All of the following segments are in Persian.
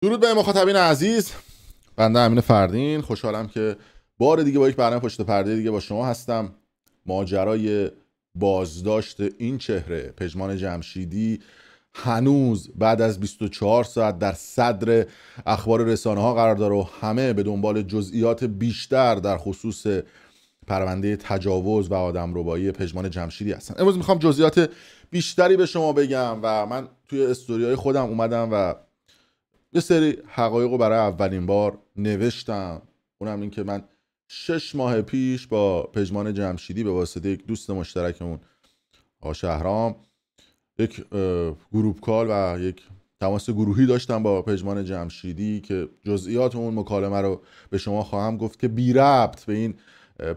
درود به مخاطبین عزیز. بنده امین فردین خوشحالم که بار دیگه با یک برنامه پشت پرده دیگه با شما هستم. ماجرای بازداشت این چهره پژمان جمشیدی هنوز بعد از 24 ساعت در صدر اخبار رسانه ها قرار داره و همه به دنبال جزئیات بیشتر در خصوص پرونده تجاوز و آدمربایی پژمان جمشیدی هستن. امروز میخوام جزئیات بیشتری به شما بگم و من توی استوریای خودم اومدم و یه سری حقایق رو برای اولین بار نوشتم. اونم این که من 6 ماه پیش با پژمان جمشیدی به واسطه یک دوست مشترکمون آقا شهرام یک گروپ کال و یک تماس گروهی داشتم با پژمان جمشیدی که جزئیات اون مکالمه رو به شما خواهم گفت که بی ربط به این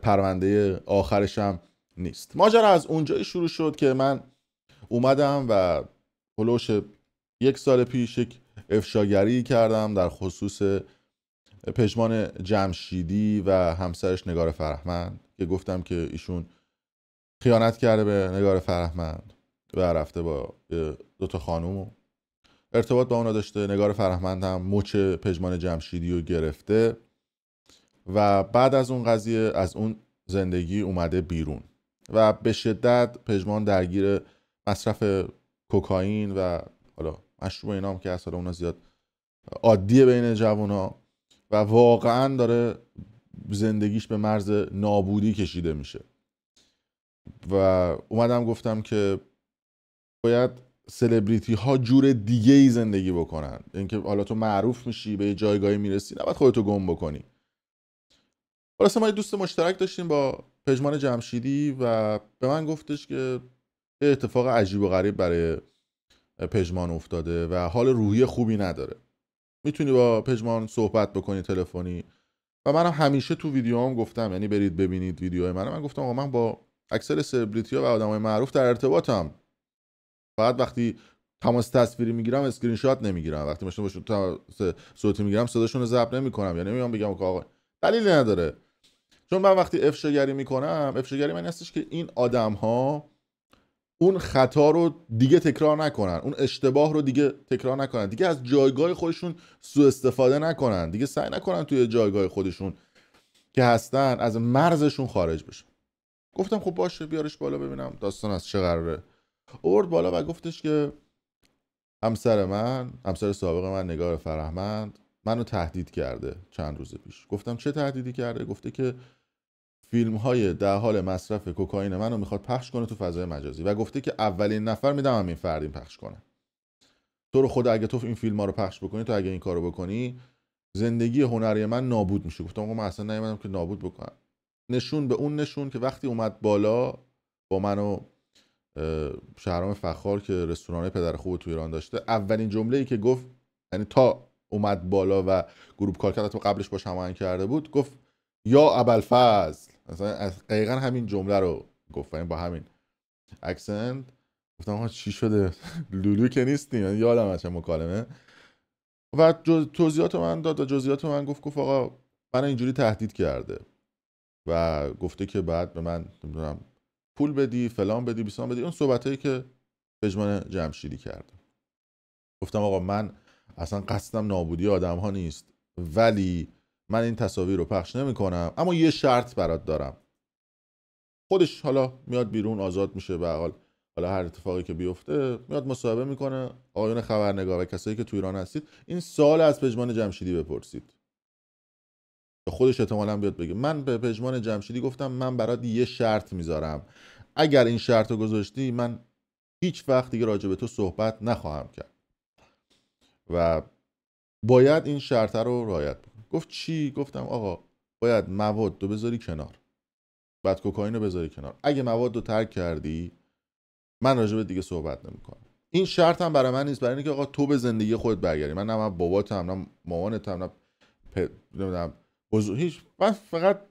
پرونده آخرشم نیست. ماجرا از اونجایی شروع شد که من اومدم و هلوش 1 سال پیش یک افشاگری کردم در خصوص پژمان جمشیدی و همسرش نگار فرهمند که گفتم که ایشون خیانت کرده به نگار فرهمند و رفته با 2 تا خانوم ارتباط با اونا داشته. نگار فرهمند هم مچ پژمان جمشیدی رو گرفته و بعد از اون قضیه از اون زندگی اومده بیرون و به شدت پژمان درگیر مصرف کوکائین و حالا مشروب اینا هم که اصلا اونا زیاد عادیه بین جوونا و واقعا داره زندگیش به مرز نابودی کشیده میشه و اومدم گفتم که باید سلبریتی ها جور دیگه ای زندگی بکنن. اینکه حالا تو معروف میشی به یه جایگاهی میرسی نباید خودتو گم بکنی. خلاصه ما یه دوست مشترک داشتیم با پژمان جمشیدی و به من گفتش که یه اتفاق عجیب و غریب برای پژمان افتاده و حال روحی خوبی نداره، میتونی با پژمان صحبت بکنی تلفنی. و منم همیشه تو ویدیوام گفتم، یعنی برید ببینید ویدیوهای من گفتم آقا من با اکثر سلبریتی ها و آدمای معروف در ارتباطم، فقط وقتی تماس تصویری میگیرم اسکرین شات نمیگیرم، وقتی ماشین باشون صوتی میگیرم صداشون رو ضبط نمیکنم، یعنی نمیام بگم آقا دلیلی نداره. چون من وقتی افشاگری میکنم، افشاگری من هستش که این آدم ها اون خطا رو دیگه تکرار نکنن، اون اشتباه رو دیگه تکرار نکنن، دیگه از جایگاه خودشون سوء استفاده نکنن، دیگه سعی نکنن توی جایگاه خودشون که هستن از مرزشون خارج بشن. گفتم خب باشه بیارش بالا ببینم داستان از چه قراره. آورد بالا و گفتش که همسر سابق من نگار فرهمند منو تهدید کرده چند روز پیش. گفتم چه تهدیدی کرده؟ گفته که فیلم های در حال مصرف کوکائین منو میخواد پخش کنه تو فضای مجازی و گفته که اولین نفر میدم همین فردین پخش کنه. تو رو خدا اگه تو این فیلم ها رو پخش بکنی، تو اگه این کارو بکنی زندگی هنری من نابود میشه. گفتم آقا من اصلا نیومدم که نابود بکنم. نشون به اون نشون که وقتی اومد بالا با من و شهرام فخار که رستوران پدر خوب تو ایران داشته، اولین جمله‌ای که گفت، یعنی تا اومد بالا و گروپ کار کرد تو قبلش باش هماهنگ کرده بود، گفت یا ابوالفضل. مثلا دقیقاً همین جمله رو گفت، با همین اکسنت. گفتم آقا چی شده؟ لولو که نیستیم، یعنی یادم از مکالمه و توضیحات من داد و جزئیات من گفت آقا من اینجوری تهدید کرده و گفته که بعد به من نمیدونم پول بدی، فلان بدی، بیسان بدی، اون صحبتایی که پژمان جمشیدی کرده. گفتم آقا من اصلا قصدم نابودی آدم ها نیست، ولی من این تصاویر رو پخش نمی کنم، اما یه شرط برات دارم. خودش حالا میاد بیرون آزاد میشه و حالا هر اتفاقی که بیفته میاد مصاحبه میکنه. آقایون خبرنگار و کسایی که تو ایران هستید این سوال از پژمان جمشیدی بپرسید. خودش احتمالاً بیاد بگه من به پژمان جمشیدی گفتم من برات یه شرط میذارم، اگر این شرط رو گذاشتی من هیچ وقت دیگه راجع به تو صحبت نخواهم کرد و باید این شرط رو رعایت بکنی. گفت چی؟ گفتم آقا باید مواد رو بذاری کنار، بعد کوکائین رو بذاری کنار. اگه مواد رو ترک کردی من راجع به دیگه صحبت نمیکنم. این شرط هم برای من نیست، برای اینکه آقا تو به زندگی خودت برگردی. من نه باباتم، نه مامانتم، نه نمیدونم هیچ. من فقط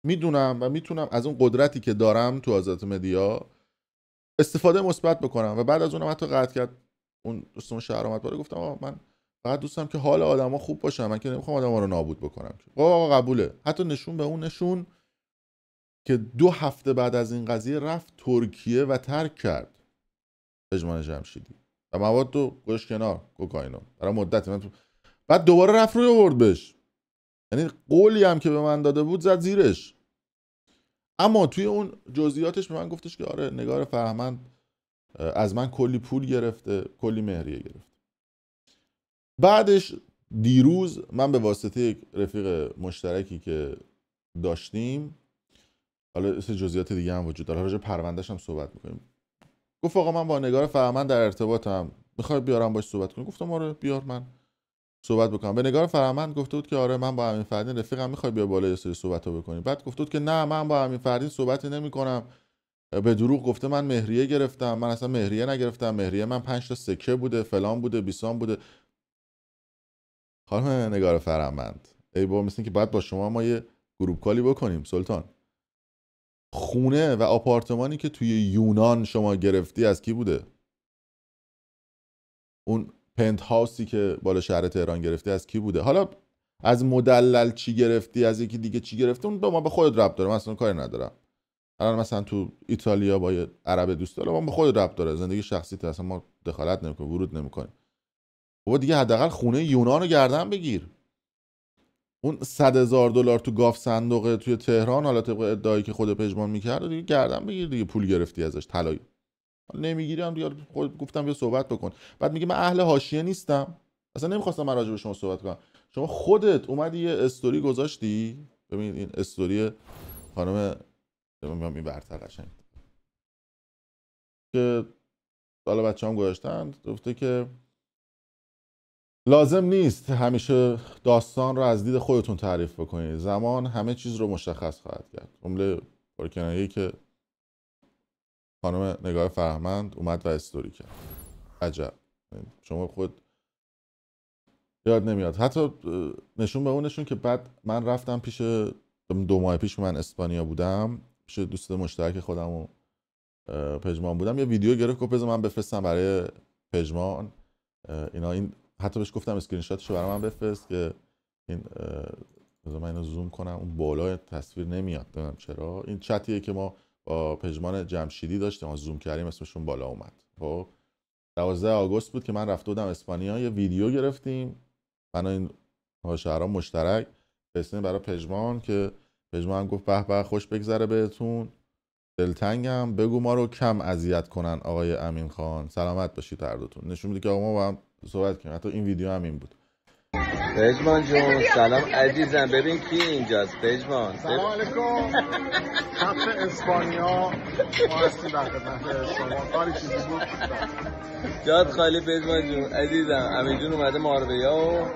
میدونم و میتونم از اون قدرتی که دارم تو آزادی مدیا استفاده مثبت بکنم و بعد از اونم حتی قطع کرد اون دوستمون شهر اومد بالا. گفتم آقا من فقط دوستم که حال آدما خوب باشه، من که نمیخوام آدما رو نابود بکنم. آقا قبوله. حتی نشون به اون نشون که 2 هفته بعد از این قضیه رفت ترکیه و ترک کرد پژمان جمشیدی و مواد رو گوش کنار، کوکائینو برای مدتی. من بعد دوباره رفت روی آورد بهش، یعنی قولی هم که به من داده بود زد زیرش. اما توی اون جزئیاتش به من گفتش که آره نگار فرهمند از من کلی پول گرفته، کلی مهریه گرفته. بعدش دیروز من به واسطه یک رفیق مشترکی که داشتیم، حالا جزئیات دیگه هم وجود داره، راجع پروندهش هم صحبت میکنیم، گفت آقا من با نگار فرهمند در ارتباطم، میخوای بیارم باش صحبت کنیم؟ گفتم آره بیار من صحبت بکنم. به نگار فرهمند گفته بود که آره من با امین فردین رفیقم، میخوای بیا بالا یه سری صحبت‌ها بکنیم. بعد گفته بود که نه من با امین فردین صحبتی نمی‌کنم، به دروغ گفته من مهریه گرفتم، من اصلا مهریه نگرفتم، مهریه من 5 تا سکه بوده، فلان بوده، بیسان بوده. خانم نگار فرهمند ای بابا، مثل که باید با شما ما یه گروپ کالی بکنیم. سلطان، خونه و آپارتمانی که توی یونان شما گرفتی از کی بوده؟ اون پنت هاوسی که بالا شهر تهران گرفتی از کی بوده؟ حالا از مدلل چی گرفتی، از یکی دیگه چی گرفتی، اون ما به خودت ربط داره، من اصلا کاری ندارم. الان مثلا تو ایتالیا با یه عرب دوست داره، ما به خودت ربط داره، زندگی شخصیت اصلا ما دخالت نمیکنیم، ورود نمیکنیم. بابا دیگه حداقل خونه یونان رو گردن بگیر. اون $100,000 تو گاف صندوق توی تهران، حالا طبق ادعایی که خود پژمان میکرد، دیگه گردن بگیر دیگه، پول گرفتی ازش طلایی. نمیگیرم دیگه، خود گفتم بیا صحبت بکن. بعد میگه من اهل حاشیه نیستم، اصلا نمیخواستم من راجع به شما صحبت کنم. شما خودت اومدی یه استوری گذاشتی، ببین این استوری خانم این برتر قشنگ که حالا بچه‌ام گذاشتن، گفته که لازم نیست همیشه داستان رو از دید خودتون تعریف بکنید، زمان همه چیز رو مشخص خواهد کرد. جمله پرکنایه‌ای که خانم نگار فرهمند اومد و استوری کرد. عجب، شما خود یاد نمیاد. حتی نشون به اونشون که بعد من رفتم پیش 2 ماه پیش من اسپانیا بودم، پیش دوست مشترک خودم و پژمان بودم، یه ویدیو گرفت گفت بذار من بفرستم برای پژمان اینا. این حتی بهش گفتم اسکرین شاتشو برای من بفرست که این بذار من اینو زوم کنم، اون بالا تصویر نمیاد نمیدونم چرا. این چتیه که ما با پژمان جمشیدی داشتیم، ما زوم کردیم اسمشون بالا اومد. خب 12 آگوست بود که من رفته بودم اسپانیا، یه ویدیو گرفتیم من این شهرام مشترک فرستادیم برای پژمان که پژمان هم گفت به به خوش بگذره بهتون، دلتنگم، بگو ما رو کم اذیت کنن آقای امین خان، سلامت باشید هر دوتون. نشون میده که آقا ما با هم صحبت کنیم. حتی این ویدیو هم این بود. پژمان جون سلام عزیزم، ببین کی اینجاست پژمان. سلام علیکم. خط اسپانیا ما هستیم در خدمت شما. کاری چیزی بود جات خالی پژمان جون عزیزم. امین جون اومده ماربیا و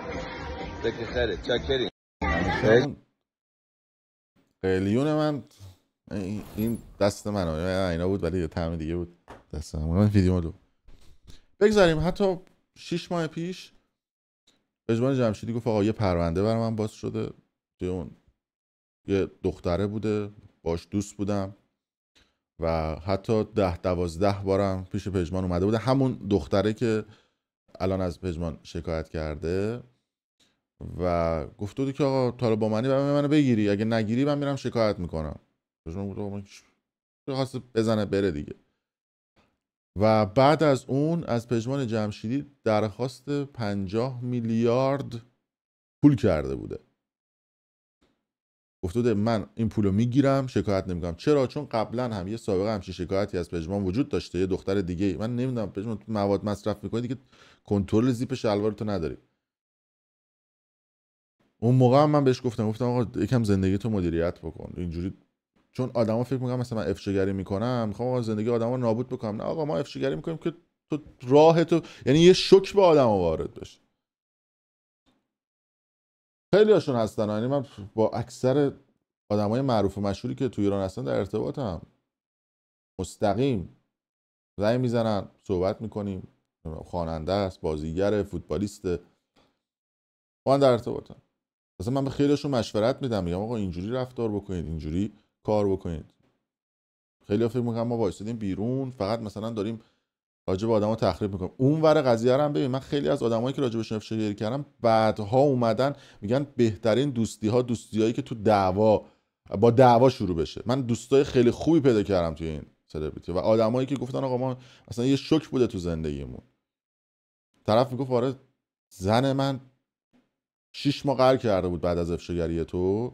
دکه خیره چاکری. قلیون من این دست منه، اینا بود ولی یه طعم دیگه بود دست من ویدیو رو بگذاریم. حتی 6 ماه پیش پژمان جمشیدی گفت آقا یه پرونده برای من باز شده، توی اون یه دختره بوده باش دوست بودم و حتی 10-12 بارم پیش پژمان اومده بوده، همون دختره که الان از پژمان شکایت کرده و گفته بود که آقا طالب با منو بگیری، اگه نگیری من میرم شکایت میکنم. پژمان گفت آقا خواست بزنه بره دیگه. و بعد از اون از پژمان جمشیدی درخواست 50 میلیارد پول کرده بوده. گفته بوده من این پولو میگیرم شکایت نمیکنم. چرا؟ چون قبلا هم یه سابقه همچین شکایتی از پژمان وجود داشته، یه دختر دیگه. من نمیدونم پژمان تو مواد مصرف میکنی دیگه کنترل زیپ شلوارتو نداری. اون موقع هم من بهش گفتم آقا یکم زندگیتو مدیریت بکن اینجوری، چون آدما فکر میکنن مثلا من افشاگری میکنم میخوام زندگی آدما رو نابود بکنم. نه آقا ما افشاگری میکنیم که تو راهتو، یعنی یه شوک به آدما وارد بشه. خیلی هاشون هستن، یعنی من با اکثر آدمای معروف و مشهوری که تو ایران هستن در ارتباطم، مستقیم زنگ میزنن صحبت میکنیم، خواننده است، بازیگر، فوتبالیست، من در ارتباطم. مثلا من به خیلیشون مشورت میدم، میگم آقا اینجوری رفتار بکنید، اینجوری کار بکنید. خیلی فکر میکنم ما وایسادیم بیرون فقط مثلا داریم راجع به آدما تخریب میکنم. اون ور قضیه رو هم ببین، من خیلی از آدمایی که راجع بهشون افشاگری کردم بعدها اومدن میگن بهترین دوستی‌ها دوستیایی که تو با دعوا شروع بشه. من دوستای خیلی خوبی پیدا کردم توی این سلبریتی و آدمایی که گفتن آقا ما مثلا یه شوک بوده تو زندگیمون. طرف میگفت آره زن من 6 ماه قهر کرده بود بعد از افشاگری تو،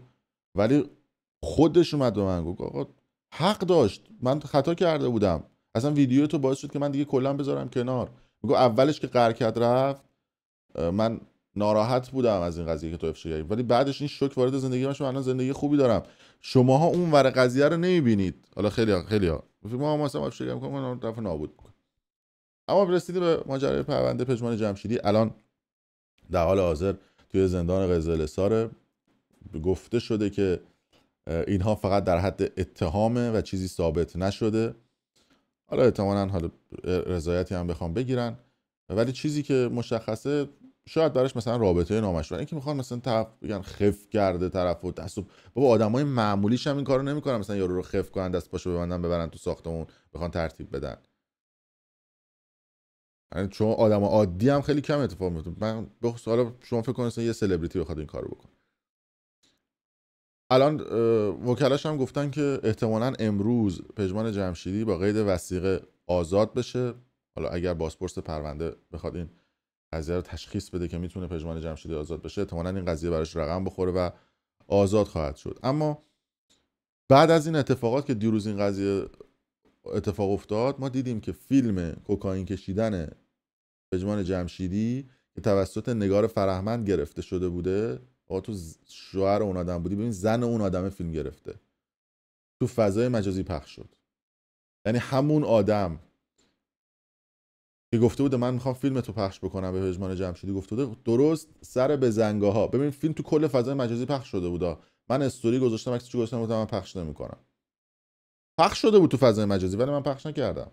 ولی خودش اومد به من گفت آقا حق داشت، من خطا کرده بودم، اصلا ویدیو تو باعث شد که من دیگه کلا بذارم کنار. میگه اولش که قهر کرد رفت من ناراحت بودم از این قضیه که تو افشا کردی، ولی بعدش این شوک وارد زندگی من شد، الان زندگی خوبی دارم. شماها اون ور قضیه رو نمیبینید. حالا خیلی‌ها ما مثلا افشا کردیم که من طرف نابود می‌کنم. اما رسیدیم به ماجرای پرونده پژمان جمشیدی. الان در حال حاضر توی زندان قزل حصار گفته شده که اینها فقط در حد اتهامه و چیزی ثابت نشده. حالا احتمالاً حالا رضایتی هم بخوام بگیرن، ولی چیزی که مشخصه شاید براش مثلا رابطه نامشروع، اینکه میخوان مثلا طرف بگن خف کرده طرف و دست بابا آدمای معمولیش هم این کارو نمیکنن، مثلا یارو رو خف کنن دست پاشو ببندن ببرن تو ساختمون بخوان ترتیب بدن. یعنی چون آدم عادی هم خیلی کم اتفاق میفته. من حالا شما فکر کنید یه سلبریتی بخواد این کارو بکنه. الان وکلاش هم گفتن که احتمالاً امروز پژمان جمشیدی با قید وثیقه آزاد بشه. حالا اگر بازپرس پرونده بخواد این قضیه رو تشخیص بده که میتونه پژمان جمشیدی آزاد بشه، احتمالاً این قضیه براش رقم بخوره و آزاد خواهد شد. اما بعد از این اتفاقات که دیروز این قضیه اتفاق افتاد، ما دیدیم که فیلم کوکائین کشیدن پژمان جمشیدی که توسط نگار فرهمند گرفته شده بوده، آقا تو شوهر اون آدم بودی، ببین زن اون آدم فیلم گرفته، تو فضای مجازی پخش شد. یعنی همون آدم که گفته بوده من میخوام فیلم تو پخش بکنم به پژمان جمشیدی، گفته بوده درست سر بزنگاه ها. ببین فیلم تو کل فضای مجازی پخش شده بوده. من استوری گذاشتم، عکسش گذاشتم، گفتم من پخش نمیکنم. پخش شده بود تو فضای مجازی ولی من پخش نکردم.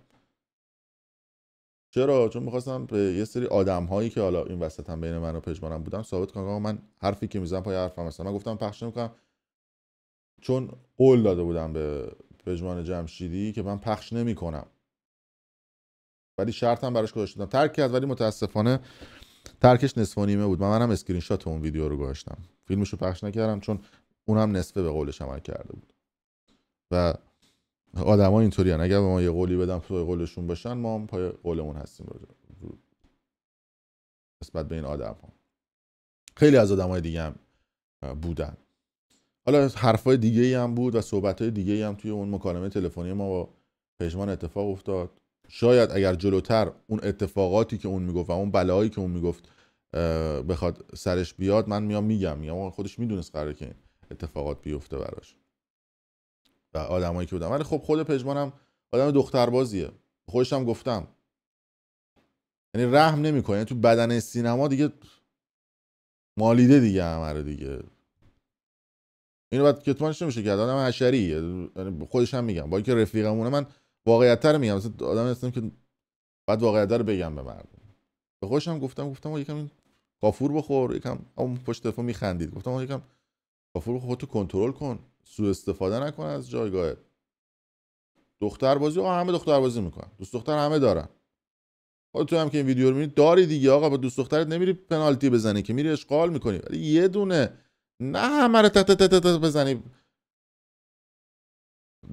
چرا؟ چون می‌خواستم به یه سری آدم‌هایی که حالا این وسط هم بین من و پژمانم بودم ثابت کنم آقا من حرفی که میزنم پای حرفم هستم. من گفتم پخش نمی‌کنم چون قول داده بودم به پژمان جمشیدی که من پخش نمی‌کنم، ولی شرطم براش گذاشتم ترک کرد، ولی متاسفانه ترکش نصف و نیمه بود. منم اسکرین شات اون ویدیو رو گذاشتم، فیلمشو پخش نکردم چون اونم نصفه به قولش عمل کرده بود. و آدم‌ها اینطوریان، اگر به ما یه قولی بدن پای قولشون باشن ما هم پای قولمون هستیم. نسبت به این آدم‌ها خیلی از آدم‌های دیگه هم بودن. حالا حرفای دیگه‌ای هم بود و صحبت‌های دیگه‌ای هم توی اون مکالمه تلفنی ما با پژمان اتفاق افتاد. شاید اگر جلوتر اون اتفاقاتی که اون میگفت و اون بلایی که اون میگفت بخواد سرش بیاد، من میگم خودش میدونست قراره که اتفاقات بیفته براش و آدمایی که بودن. ولی خب خود پژمان هم آدم دختربازیه، خودش هم گفتم، یعنی رحم نمیکنه. یعنی تو بدن سینما دیگه مالیده دیگه همه دیگه. اینو بعد کتمانش نمیشه کرد، آدم حشریه. یعنی خودش هم میگم با اینکه رفیقمونه، من واقعیت‌تر میگم، مثلا آدم هستم که بعد واقعیت‌تر رو بگم به مردم. به خودش هم گفتم یکم این کافور بخور، یکم اون پشت تلفن میخندید، گفتم یکم کافور بخور، خودتو کنترل کن، سوء استفاده نکن از جایگاهت. دختربازی آقا همه دختربازی میکنن، دوست دختر همه دارن. خودت تو هم که این ویدیو رو میبینی داری دیگه آقا، با دوست دخترت نمیری پنالتی بزنی که، میری اشغال میکنی، ولی یه دونه نه همه رو تت بزنی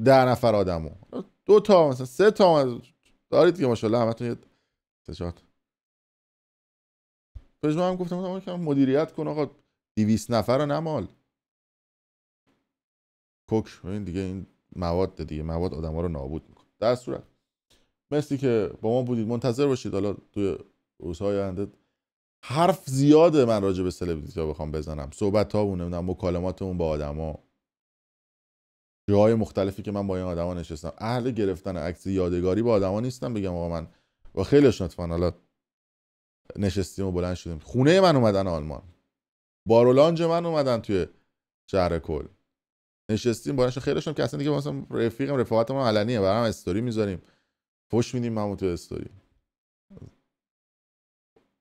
10 نفر آدمو، 2 تا مثلا 3 تا دارید که ماشاءالله همتون یه تشات. پژمان هم گفتم که مدیریت کن آقا، 200 نفر رو نمال. کوک این دیگه این مواد دیگه، مواد آدما رو نابود میکنه. در صورت مرسی که با ما بودید، منتظر باشید حالا توی روزهای آینده حرف زیاده من راجع به سلبریتی ها بخوام بزنم، صحبت ها و مکالماتمون با آدما، جاهای مختلفی که من با این آدما نشستم. اهل گرفتن عکس یادگاری با آدما نیستم بگم آقا من با خیلیشون اتفاقا حالا نشستیم و بلند شدیم، خونه من اومدن آلمان، بارولانج من اومدن توی شهر کل نشستیم با خیلیشون که اصلا دیگه مثلا رفاقت ما علنیه، برام استوری میذاریم، فوش میدیم من تو استوری.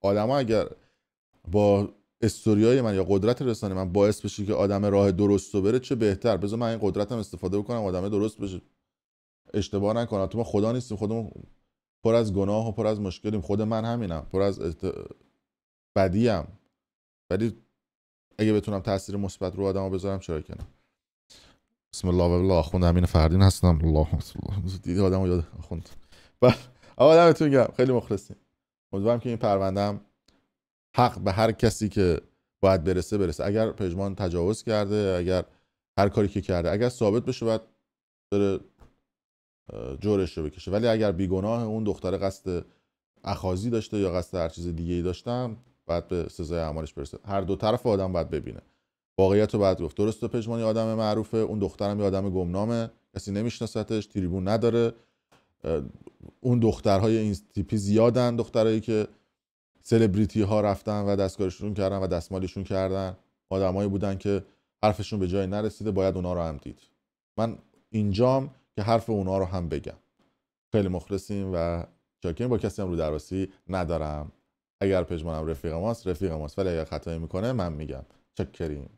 آدما اگر با استوریای من یا قدرت رسانه من باعث بشه که آدم راه درستو بره، چه بهتر. بذار من این قدرتم استفاده بکنم آدم درست بشه، اشتباه نکنه. تو ما خدا نیستیم، خودمون پر از گناه و پر از مشکلیم، خود من همینم، پر از بدیم، ولی اگه بتونم تاثیر مثبت رو آدمو بذارم چرا که نه. بسم الله و الله. آخوند امین فردین هستم. الله دیدی آدمو یاد آخوند. آقا دمتون گرم، خیلی مخلصیم. امیدوارم که این پرونده‌ام حق به هر کسی که باید برسه. اگر پژمان تجاوز کرده، اگر هر کاری که کرده اگر ثابت بشه باید داره جورش رو بکشه. ولی اگر بیگناه اون دختر قصد اخاذی داشته یا قصد هر چیز دیگه ای داشتم باید به سزای اعمالش برسه. هر دو طرف آدم باید ببینه، واقعیت رو باید گفت. درسته پژمان آدم معروفه، اون دخترم یه آدم گمنامه، کسی نمیشناستش، تریبون نداره. اون دخترهای این تیپی زیادن، دخترایی که سلبریتی ها رفتن و دستکارشون کردن و دستمالیشون کردن، آدمایی بودن که حرفشون به جای نرسیده، باید اونا رو هم دید. من اینجام که حرف اونا رو هم بگم. خیلی مخلصیم و شاکریم. با کسی هم رو درواسی ندارم. اگر پژمانم رفیق ماست، ولی اگر خطایی میکنه من میگم. شاکریم.